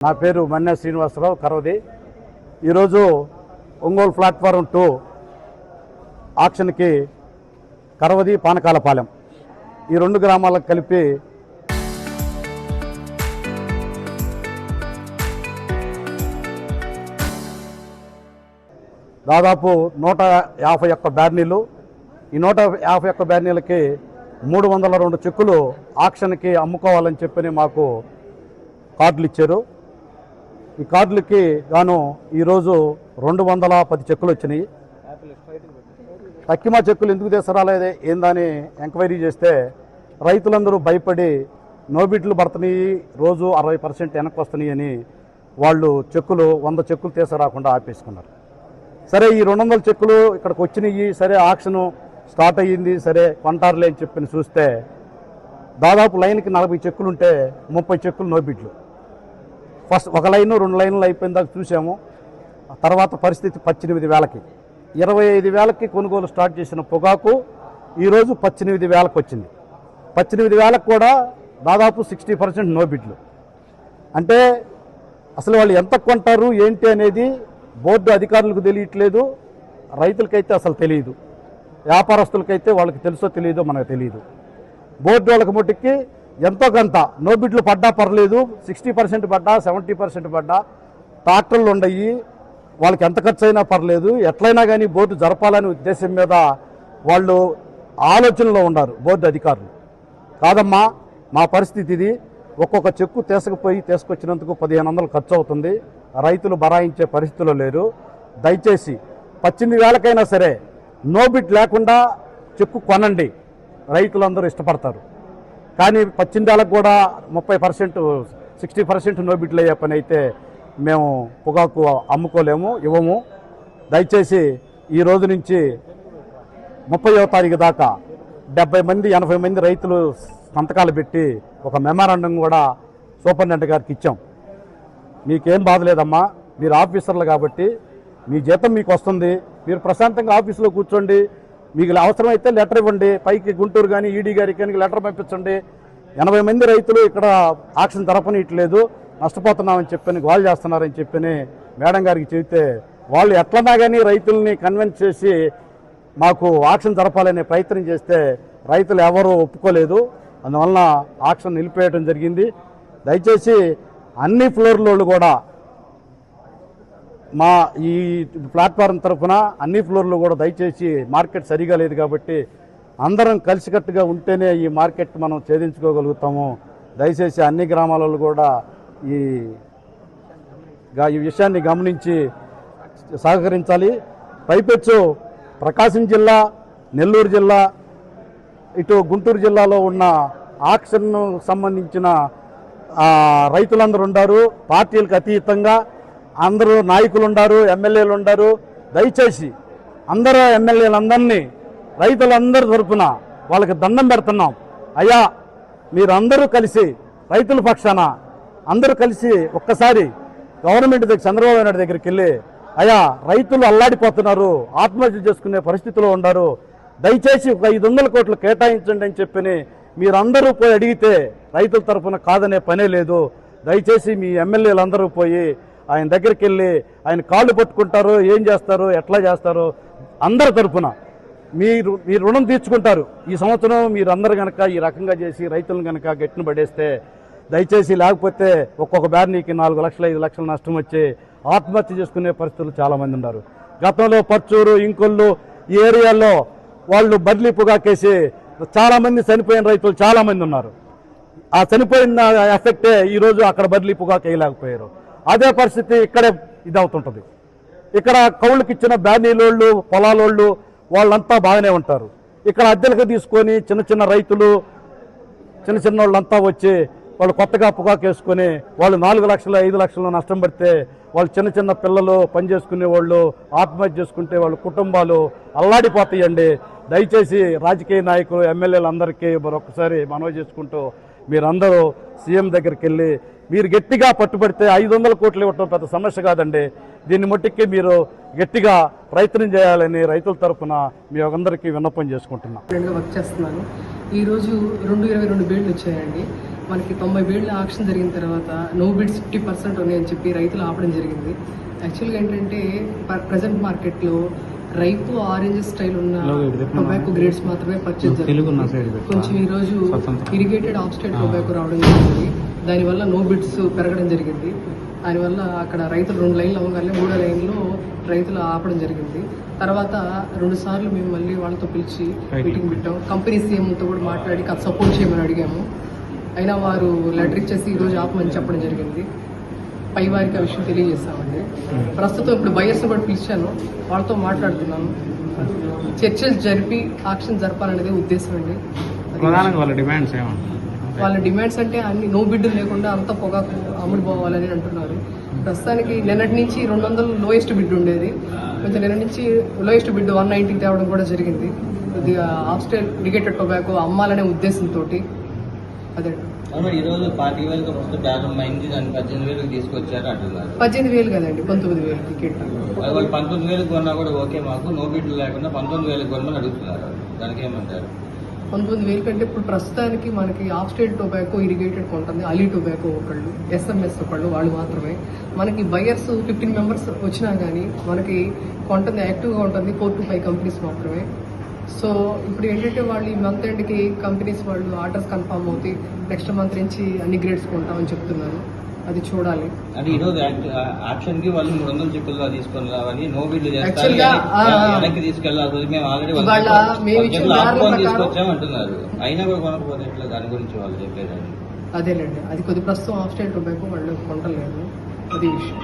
నా పేరు మన్నే శ్రీనివాసరావు కరవది. ఈరోజు ఒంగోలు ప్లాట్ఫారం 2 ఆక్షన్కి కరవది పానకాలపాలెం ఈ 2 గ్రామాలకు కలిపి దాదాపు 151 బ్యార్నీలు. ఈ 151 బ్యార్నీలకి 302 చెక్కులు ఆక్షన్కి అమ్ముకోవాలని చెప్పని మాకు కార్డులు ఇచ్చారు. ఈ కార్డులకి గాను ఈరోజు 210 చెక్కులు వచ్చినాయి. తక్కిమా చెక్కులు ఎందుకు తీసుకురాలేదే ఏందని ఎంక్వైరీ చేస్తే రైతులందరూ భయపడి నోబిట్లు పడుతున్నాయి, రోజు 60% వెనక్కి వస్తున్నాయి అని వాళ్ళు చెక్కులు 100 చెక్కులు తీసుకురాకుండా ఆపేసుకున్నారు. సరే ఈ 200 చెక్కులు ఇక్కడికి వచ్చినాయి, సరే ఆక్షను స్టార్ట్ అయ్యింది, సరే కొంటారులే అని చెప్పి చూస్తే దాదాపు లైన్కి 40 చెక్కులు ఉంటే 30 చెక్కులు నోబిట్లు. ఫస్ట్ 1 లైను 2 లైన్లు అయిపోయిన దాకా చూసాము. తర్వాత పరిస్థితి 18,000కి 25,000కి కొనుగోలు స్టార్ట్ చేసిన పొగాకు ఈరోజు 18,000కి వచ్చింది. 18,000కి కూడా దాదాపు 60% నోబిట్లు. అంటే అసలు వాళ్ళు ఎంత కొంటారు ఏంటి అనేది బోర్డు అధికారులకు తెలియట్లేదు, రైతులకైతే అసలు తెలియదు, వ్యాపారస్తులకైతే వాళ్ళకి తెలుసో తెలియదో మనకు తెలియదు. బోర్డు వాళ్ళకి మట్టుకి ఎంతో కొంత నోబిట్లు పడ్డా పర్లేదు, 60% పడ్డా 70% పడ్డా ట్రాక్టర్లు ఉండయి, వాళ్ళకి ఎంత ఖర్చు అయినా పర్లేదు, ఎట్లయినా కానీ బోర్డు జరపాలనే ఉద్దేశం మీద వాళ్ళు ఆలోచనలో ఉన్నారు బోర్డు అధికారులు. కాదమ్మా, మా పరిస్థితి ఇది, ఒక్కొక్క చెక్కు తీసుకొచ్చినందుకు 1,500 ఖర్చు అవుతుంది, రైతులు బరాయించే పరిస్థితిలో లేరు. దయచేసి 18,000కైనా సరే నోబిట్ లేకుండా చెక్కు కొనండి, రైతులందరూ ఇష్టపడతారు. కానీ 18,000కు కూడా 30% 60% నోబిట్లు అయ్యే పని అయితే మేము పొగాకు అమ్ముకోలేము, ఇవ్వము. దయచేసి ఈ రోజు నుంచి 30వ తారీఖు దాకా 70 మంది 80 మంది రైతులు సంతకాలు పెట్టి ఒక మెమరాండం కూడా సూపరింటెండెంట్ గారికి ఇచ్చాం. మీకేం బాధ లేదమ్మా, మీరు ఆఫీసర్లు కాబట్టి మీ జీతం మీకు వస్తుంది, మీరు ప్రశాంతంగా ఆఫీసులో కూర్చోండి, మీకు అవసరమైతే లెటర్ ఇవ్వండి, పైకి గుంటూరు కానీ ఈడీ గారికి కానీ లెటర్ పంపించండి. 80 మంది రైతులు ఇక్కడ ఆక్షన్ జరపనిట్లేదు, నష్టపోతున్నామని చెప్పని గోల్ చేస్తున్నారని చెప్పని మేడం గారికి చెబితే వాళ్ళు ఎట్లన్నా కానీ రైతుల్ని కన్విన్స్ చేసి మాకు ఆక్షన్ జరపాలనే ప్రయత్నం చేస్తే రైతులు ఎవరూ ఒప్పుకోలేదు. అందువలన ఆక్షన్ నిలిపేయడం జరిగింది. దయచేసి అన్ని ఫ్లోర్లు కూడా మా ఈ ప్లాట్ఫారం తరఫున అన్ని ఫ్లోర్లు కూడా దయచేసి మార్కెట్ సరిగా లేదు కాబట్టి అందరం కలిసికట్టుగా ఉంటేనే ఈ మార్కెట్ మనం ఛేదించుకోగలుగుతాము. దయచేసి అన్ని గ్రామాలలో కూడా ఈ విషయాన్ని గమనించి సహకరించాలి. పైపెచ్చు ప్రకాశం జిల్లా, నెల్లూరు జిల్లా, ఇటు గుంటూరు జిల్లాలో ఉన్న ఆక్షన్కు సంబంధించిన రైతులందరూ ఉన్నారు, పార్టీలకు అతీతంగా అందరూ నాయకులు ఉన్నారు, ఎమ్మెల్యేలు ఉన్నారు. దయచేసి అందరూ ఎమ్మెల్యేలందరినీ రైతులందరి తరఫున వాళ్ళకి దండం పెడుతున్నాం. అయ్యా, మీరందరూ కలిసి రైతుల పక్షాన అందరూ కలిసి ఒక్కసారి గవర్నమెంట్ దగ్గర చంద్రబాబు నాయుడు దగ్గరికి వెళ్ళి, అయ్యా రైతులు అల్లాడిపోతున్నారు, ఆత్మహత్య చేసుకునే పరిస్థితిలో ఉన్నారు, దయచేసి 500 కోట్లు కేటాయించండి అని చెప్పని మీరందరూ పోయి అడిగితే రైతుల తరఫున కాదనే పనే లేదు. దయచేసి మీ ఎమ్మెల్యేలందరూ పోయి ఆయన దగ్గరికి వెళ్ళి ఆయన కాళ్ళు పట్టుకుంటారు, ఏం చేస్తారు, ఎట్లా చేస్తారు, అందరి తరఫున మీరు రుణం తీర్చుకుంటారు. ఈ సంవత్సరం మీరు అందరు కనుక ఈ రకంగా చేసి రైతులను కనుక గట్టిన పడేస్తే దయచేసి, లేకపోతే ఒక్కొక్క బ్యార్నీకి 4 లక్షలు 5 లక్షలు నష్టం వచ్చి ఆత్మహత్య చేసుకునే పరిస్థితులు చాలామంది ఉన్నారు. గతంలో పర్చూరు, ఇంకొల్లు ఈ ఏరియాల్లో వాళ్ళు బదిలీ పొగాకేసి చాలామంది చనిపోయిన రైతులు చాలామంది ఉన్నారు. ఆ చనిపోయిన ఎఫెక్టే ఈరోజు అక్కడ బదిలీ పొగాకు వేయలేకపోయారు. అదే పరిస్థితి ఇక్కడే ఇదవుతుంటుంది. ఇక్కడ కౌళ్ళకి ఇచ్చిన బ్యానీలోళ్ళు, పొలాలోళ్ళు వాళ్ళంతా బాగానే ఉంటారు. ఇక్కడ అద్దెలకు తీసుకొని చిన్న రైతులు, చిన్న వాళ్ళంతా వచ్చి వాళ్ళు కొత్తగా పొగాకు వేసుకొని వాళ్ళు 4 లక్షలు 5 లక్షలు నష్టం పడితే వాళ్ళు చిన్న పిల్లలు పనిచేసుకునే వాళ్ళు ఆత్మహత్య చేసుకుంటే వాళ్ళ కుటుంబాలు అల్లాడిపోతాయండి. దయచేసి రాజకీయ నాయకులు, ఎమ్మెల్యేలందరికీ మరొకసారి మనవి చేసుకుంటూ మీరందరూ సీఎం దగ్గరికి వెళ్ళి మీరు గట్టిగా పట్టుబడితే 500 కోట్లు ఇవ్వటం పెద్ద సమస్య కాదండి. దీన్ని మట్టికి మీరు గట్టిగా ప్రయత్నం చేయాలని రైతుల తరఫున మీ అందరికీ విన్నపం చేసుకుంటున్నాం. వర్క్ చేస్తున్నాను. ఈరోజు 222 బిల్లు వచ్చాయండి. మనకి 90 వేల ఆక్షన్ జరిగిన తర్వాత నో బిడ్స్ 50% ఉన్నాయని చెప్పి రైతులు ఆపడం జరిగింది. యాక్చువల్గా ఏంటంటే ప్రజెంట్ మార్కెట్లో రైతు ఆరెంజ్ స్టైల్ ఉన్న టొబాకో గ్రేడ్స్ మాత్రమే పర్చేజ్ జరుగుతుంది. కొంచెం ఈరోజు ఇరిగేటెడ్ ఆఫ్ స్టేట్ టొబాకో రావడం జరిగింది. దానివల్ల నో బిడ్స్ పెరగడం జరిగింది. దానివల్ల అక్కడ రైతులు 2 లైన్లు అవ్వగానే 3వ లైన్లో రైతులు ఆపడం జరిగింది. తర్వాత 2 సార్లు మేము మళ్ళీ వాళ్ళతో పిలిచి మీటింగ్ పెట్టాం. కంపెనీ సీఎంతో కూడా మాట్లాడి సపోర్ట్ చేయమని అడిగాము. అయినా వారు లెటర్ ఇచ్చేసి ఈరోజు ఆపమని చెప్పడం జరిగింది. పై వారికి ఆ విషయం తెలియజేస్తామండి. ప్రస్తుతం ఇప్పుడు బయర్స్ కూడా పిలిచాను, వాళ్ళతో మాట్లాడుతున్నాను. చర్చలు జరిపి ఆక్షన్ జరపాలనేది ఉద్దేశం అండి. వాళ్ళ డిమాండ్స్ అంటే అన్ని నో బిడ్ లేకుండా అంతా పొగాకు అమ్ముడు పోవాలని అంటున్నారు. ప్రస్తుతానికి నిన్నటి నుంచి 200 లోయెస్ట్ బిడ్ ఉండేది. కొంచెం నిన్న నుంచి లోయెస్ట్ బిడ్ 190 తేవడం కూడా జరిగింది. ఇది ఆఫ్ స్టేట్ ఇరిగేటెడ్ టొబాకో అమ్మాలనే ఉద్దేశంతో అదే. ఈ రోజు 40,000 బ్యాగ్ మైంది దాన్ని 18,000 తీసుకొచ్చారు అంటున్నారు. 18,000 కదండి, 19,000 టికెట్. వాళ్ళు 19,000 కొన్నా కూడా ఓకే, మాకు నో బిడ్లు లేకుండా 19,000 కొనమని అడుగుతున్నారు. దానికి ఏమంటారు? 19,000 కంటే ఇప్పుడు ప్రస్తుతానికి మనకి ఆఫ్ స్టేట్ టొబాకో ఇరిగేటెడ్ కొంటుంది. అలీ టొబాకో ఒకళ్ళు, ఎస్ఎంఎస్ ఒకళ్ళు, వాళ్ళు మాత్రమే. మనకి బయర్స్ 15 మెంబర్స్ వచ్చినా కానీ మనకి కొంటుంది యాక్టివ్గా ఉంటుంది 4 to 5 కంపెనీస్ మాత్రమే. సో ఇప్పుడు ఏంటంటే వాళ్ళు ఈ మంత్ ఎండ్కి కంపెనీస్ వాళ్ళు ఆర్డర్స్ కన్ఫర్మ్ అవుతాయి. నెక్స్ట్ మంత్ నుంచి అన్ని గ్రేడ్స్ కొంటామని చెప్తున్నారు. అది చూడాలి. అంటే ఈ రోజు యాక్షన్ కి వాళ్ళు 300 చెక్కులు తీసుకొని రావాలి, నో బిల్లు వెనక్కి తీసుకెళ్ళాలి. మేము ఆల్రెడీ తీసుకొచ్చాం అంటున్నారు. అయినా కూడా కొనకపోతే ఎట్లా? దాని గురించి వాళ్ళు చెప్పేదాన్ని అదేలేండి. అది కొద్ది ప్రస్తుతం ఆఫ్ స్టేట్ టొబాకో వాళ్ళు కొంటలేదు. అది విషయం.